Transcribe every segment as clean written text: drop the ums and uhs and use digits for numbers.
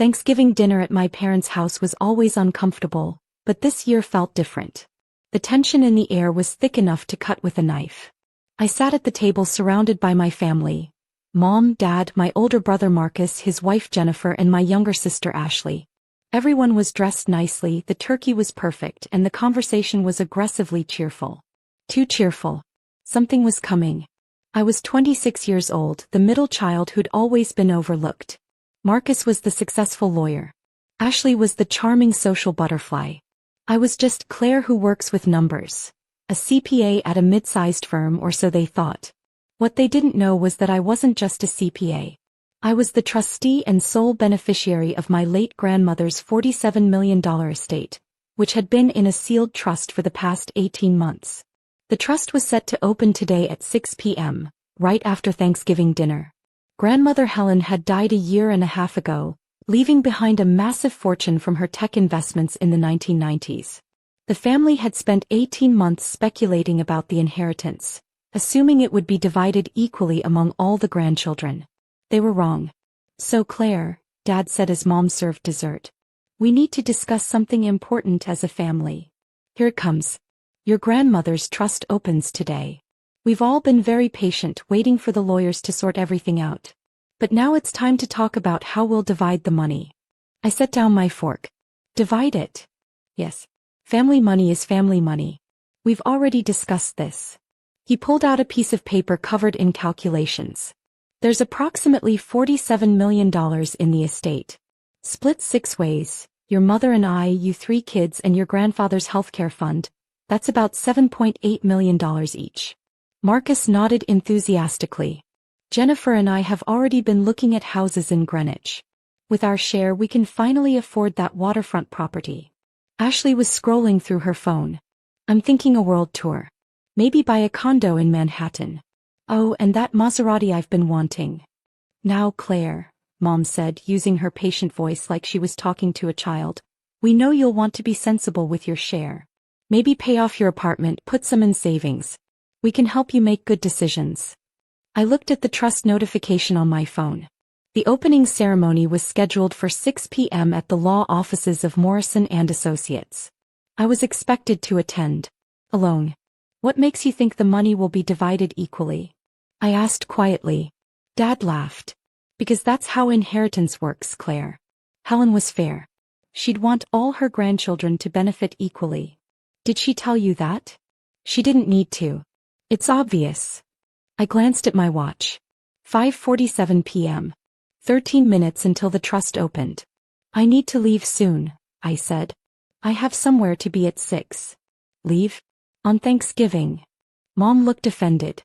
Thanksgiving dinner at my parents' house was always uncomfortable, but this year felt different. The tension in the air was thick enough to cut with a knife. I sat at the table surrounded by my family. Mom, Dad, my older brother Marcus, his wife Jennifer, and my younger sister Ashley. Everyone was dressed nicely, the turkey was perfect, and the conversation was aggressively cheerful. Too cheerful. Something was coming. I was 26 years old, the middle child who'd always been overlooked. Marcus was the successful lawyer. Ashley was the charming social butterfly. I was just Claire who works with numbers. A CPA at a mid-sized firm, or so they thought. What they didn't know was that I wasn't just a CPA. I was the trustee and sole beneficiary of my late grandmother's $47 million estate, which had been in a sealed trust for the past 18 months. The trust was set to open today at 6 p.m., right after Thanksgiving dinner. Grandmother Helen had died a year and a half ago, leaving behind a massive fortune from her tech investments in the 1990s. The family had spent 18 months speculating about the inheritance, assuming it would be divided equally among all the grandchildren. They were wrong. "So Claire," Dad said as Mom served dessert, "we need to discuss something important as a family. Here it comes. Your grandmother's trust opens today. We've all been very patient waiting for the lawyers to sort everything out. But now it's time to talk about how we'll divide the money." I set down my fork. "Divide it?" "Yes. Family money is family money. We've already discussed this." He pulled out a piece of paper covered in calculations. "There's approximately $47 million in the estate. Split 6 ways, your mother and I, you 3 kids, and your grandfather's healthcare fund. That's about $7.8 million each." Marcus nodded enthusiastically. "Jennifer and I have already been looking at houses in Greenwich. With our share we can finally afford that waterfront property." Ashley was scrolling through her phone. "I'm thinking a world tour. Maybe buy a condo in Manhattan. Oh, and that Maserati I've been wanting." "Now Claire," Mom said, using her patient voice like she was talking to a child, "we know you'll want to be sensible with your share. Maybe pay off your apartment, put some in savings. We can help you make good decisions." I looked at the trust notification on my phone. The opening ceremony was scheduled for 6 p.m. at the law offices of Morrison & Associates. I was expected to attend. Alone. "What makes you think the money will be divided equally?" I asked quietly. Dad laughed. "Because that's how inheritance works, Claire. Helen was fair. She'd want all her grandchildren to benefit equally." "Did she tell you that?" "She didn't need to. It's obvious." I glanced at my watch. 5:47 p.m. 13 minutes until the trust opened. "I need to leave soon," I said. "I have somewhere to be at 6. "Leave? On Thanksgiving?" Mom looked offended.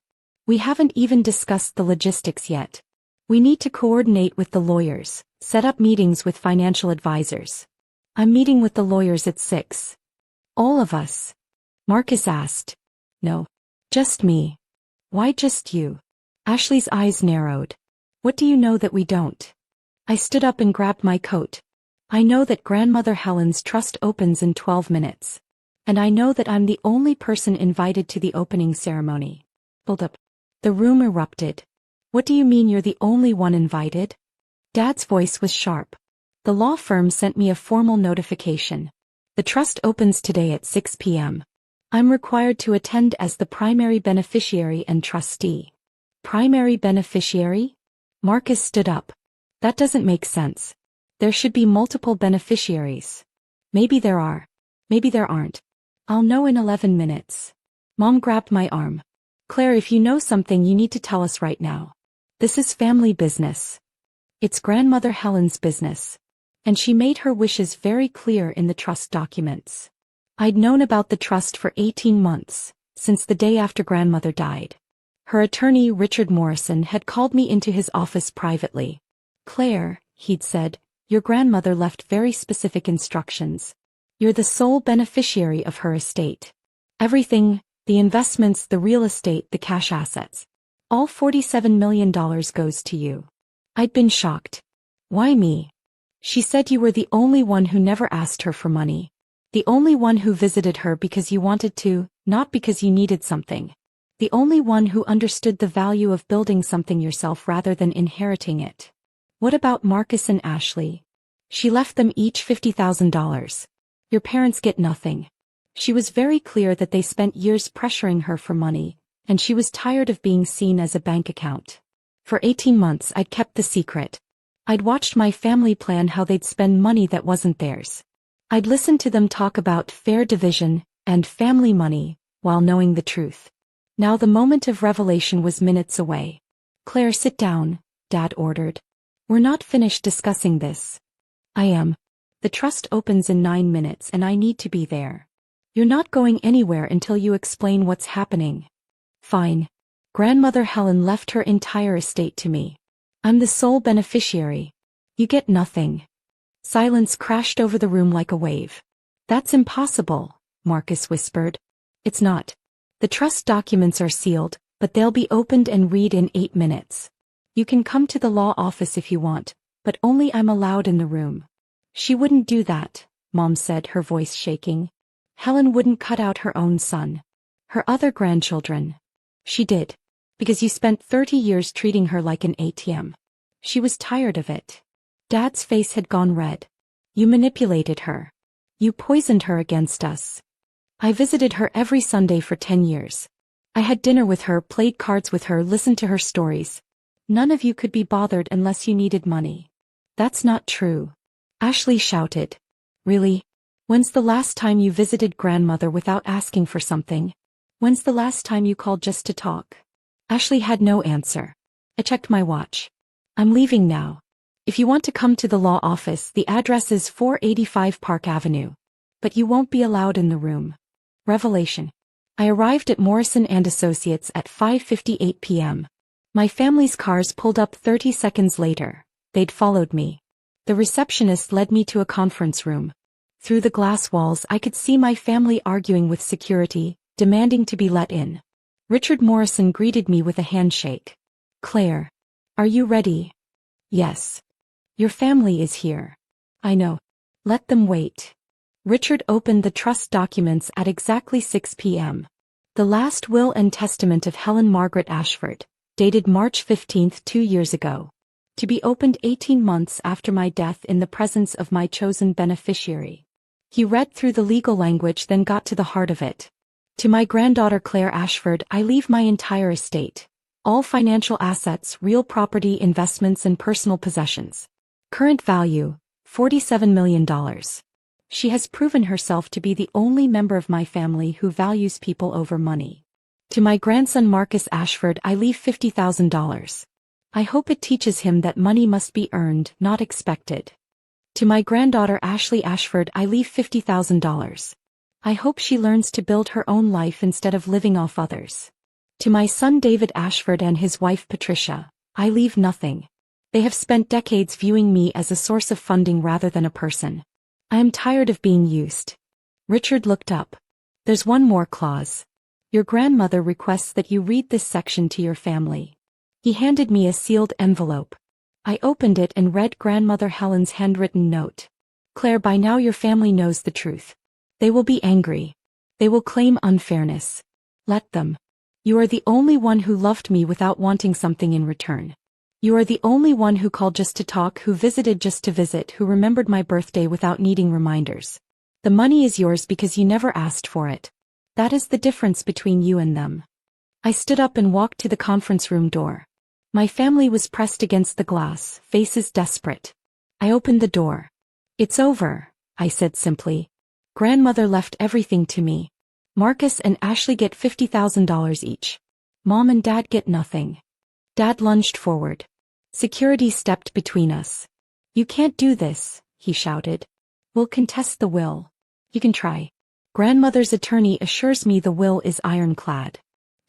"We haven't even discussed the logistics yet. We need to coordinate with the lawyers, set up meetings with financial advisors." "I'm meeting with the lawyers at 6. "All of us?" Marcus asked. "No. Just me." "Why just you?" Ashley's eyes narrowed. "What do you know that we don't?" I stood up and grabbed my coat. "I know that Grandmother Helen's trust opens in 12 minutes. And I know that I'm the only person invited to the opening ceremony." "Hold up." The room erupted. "What do you mean you're the only one invited?" Dad's voice was sharp. "The law firm sent me a formal notification. The trust opens today at 6 p.m. I'm required to attend as the primary beneficiary and trustee." "Primary beneficiary?" Marcus stood up. "That doesn't make sense. There should be multiple beneficiaries." "Maybe there are. Maybe there aren't. I'll know in 11 minutes. Mom grabbed my arm. "Claire, if you know something you need to tell us right now. This is family business. It's Grandmother Helen's business. And she made her wishes very clear in the trust documents." I'd known about the trust for 18 months, since the day after Grandmother died. Her attorney, Richard Morrison, had called me into his office privately. "Claire," he'd said, "your grandmother left very specific instructions. You're the sole beneficiary of her estate. Everything, the investments, the real estate, the cash assets. All $47 million goes to you." I'd been shocked. "Why me?" "She said you were the only one who never asked her for money. The only one who visited her because you wanted to, not because you needed something. The only one who understood the value of building something yourself rather than inheriting it." "What about Marcus and Ashley?" She left them each $50,000. Your parents get nothing. She was very clear that they spent years pressuring her for money, and she was tired of being seen as a bank account. For 18 months I'd kept the secret. I'd watched my family plan how they'd spend money that wasn't theirs. I'd listened to them talk about fair division and family money, while knowing the truth. Now the moment of revelation was minutes away. Claire, sit down, Dad ordered. We're not finished discussing this. I am. The trust opens in 9 minutes and I need to be there. You're not going anywhere until you explain what's happening. Fine. Grandmother Helen left her entire estate to me. I'm the sole beneficiary. You get nothing. Silence crashed over the room like a wave. That's impossible, Marcus whispered. It's not. The trust documents are sealed, but they'll be opened and read in 8 minutes. You can come to the law office if you want, but only I'm allowed in the room. She wouldn't do that, Mom said, her voice shaking. Helen wouldn't cut out her own son. Her other grandchildren. She did. Because you spent 30 years treating her like an ATM. She was tired of it. Dad's face had gone red. You manipulated her. You poisoned her against us. I visited her every Sunday for 10 years. I had dinner with her, played cards with her, listened to her stories. None of you could be bothered unless you needed money. That's not true. Ashley shouted. Really? When's the last time you visited grandmother without asking for something? When's the last time you called just to talk? Ashley had no answer. I checked my watch. I'm leaving now. If you want to come to the law office, the address is 485 Park Avenue. But you won't be allowed in the room. Revelation. I arrived at Morrison & Associates at 5:58 p.m. My family's cars pulled up 30 seconds later. They'd followed me. The receptionist led me to a conference room. Through the glass walls I could see my family arguing with security, demanding to be let in. Richard Morrison greeted me with a handshake. Claire. Are you ready? Yes. Your family is here. I know. Let them wait. Richard opened the trust documents at exactly 6 p.m. The last will and testament of Helen Margaret Ashford, dated March 15, 2 years ago. To be opened 18 months after my death in the presence of my chosen beneficiary. He read through the legal language, then got to the heart of it. To my granddaughter Claire Ashford I leave my entire estate. All financial assets, real property, investments and personal possessions. Current value, $47 million. She has proven herself to be the only member of my family who values people over money. To my grandson Marcus Ashford I leave $50,000. I hope it teaches him that money must be earned, not expected. To my granddaughter Ashley Ashford I leave $50,000. I hope she learns to build her own life instead of living off others. To my son David Ashford and his wife Patricia, I leave nothing. They have spent decades viewing me as a source of funding rather than a person. I am tired of being used. Richard looked up. There's one more clause. Your grandmother requests that you read this section to your family. He handed me a sealed envelope. I opened it and read Grandmother Helen's handwritten note. Claire, by now your family knows the truth. They will be angry. They will claim unfairness. Let them. You are the only one who loved me without wanting something in return. You are the only one who called just to talk, who visited just to visit, who remembered my birthday without needing reminders. The money is yours because you never asked for it. That is the difference between you and them. I stood up and walked to the conference room door. My family was pressed against the glass, faces desperate. I opened the door. It's over, I said simply. Grandmother left everything to me. Marcus and Ashley get $50,000 each. Mom and Dad get nothing. Dad lunged forward. Security stepped between us. You can't do this, he shouted. We'll contest the will. You can try. Grandmother's attorney assures me the will is ironclad.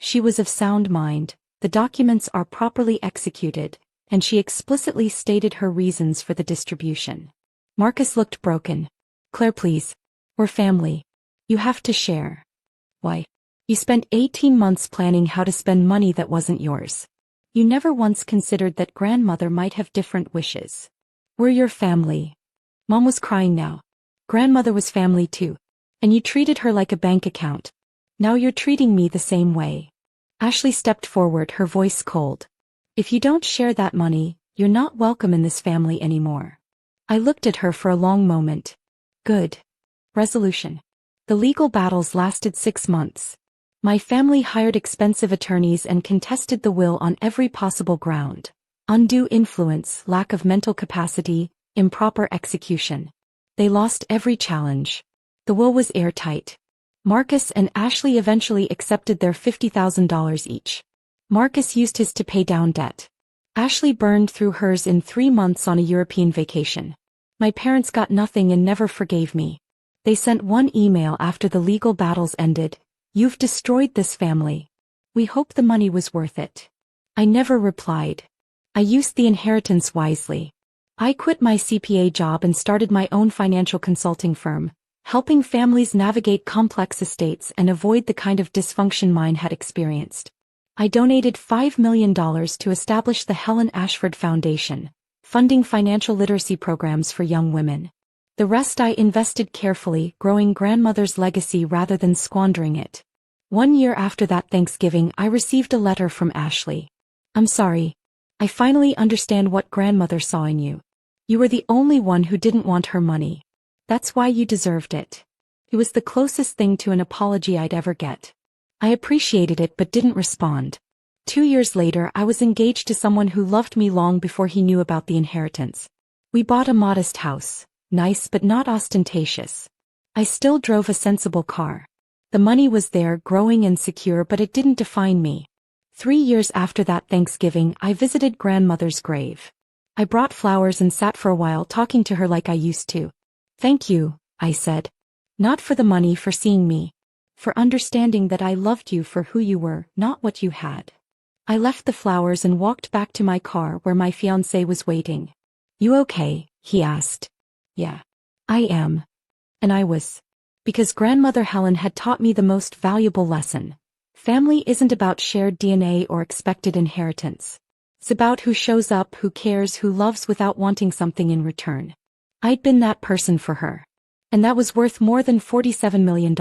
She was of sound mind, the documents are properly executed, and she explicitly stated her reasons for the distribution. Marcus looked broken. Claire, please. We're family. You have to share. Why? You spent 18 months planning how to spend money that wasn't yours. You never once considered that grandmother might have different wishes. We're your family. Mom was crying now. Grandmother was family too. And you treated her like a bank account. Now you're treating me the same way. Ashley stepped forward, her voice cold. If you don't share that money, you're not welcome in this family anymore. I looked at her for a long moment. Good. Resolution. The legal battles lasted 6 months. My family hired expensive attorneys and contested the will on every possible ground. Undue influence, lack of mental capacity, improper execution. They lost every challenge. The will was airtight. Marcus and Ashley eventually accepted their $50,000 each. Marcus used his to pay down debt. Ashley burned through hers in 3 months on a European vacation. My parents got nothing and never forgave me. They sent one email after the legal battles ended. "You've destroyed this family. We hope the money was worth it." I never replied. I used the inheritance wisely. I quit my CPA job and started my own financial consulting firm, helping families navigate complex estates and avoid the kind of dysfunction mine had experienced. I donated $5 million to establish the Helen Ashford Foundation, funding financial literacy programs for young women. The rest I invested carefully, growing grandmother's legacy rather than squandering it. 1 year after that Thanksgiving, I received a letter from Ashley. "I'm sorry. I finally understand what grandmother saw in you. You were the only one who didn't want her money. That's why you deserved it." It was the closest thing to an apology I'd ever get. I appreciated it but didn't respond. 2 years later, I was engaged to someone who loved me long before he knew about the inheritance. We bought a modest house, nice but not ostentatious. I still drove a sensible car. The money was there, growing and secure, but it didn't define me. 3 years after that Thanksgiving, I visited grandmother's grave. I brought flowers and sat for a while talking to her like I used to. "Thank you," I said. "Not for the money, for seeing me. For understanding that I loved you for who you were, not what you had." I left the flowers and walked back to my car where my fiancé was waiting. "You okay?" he asked. "Yeah. I am." And I was. Because Grandmother Helen had taught me the most valuable lesson. Family isn't about shared DNA or expected inheritance. It's about who shows up, who cares, who loves without wanting something in return. I'd been that person for her. And that was worth more than $47 million.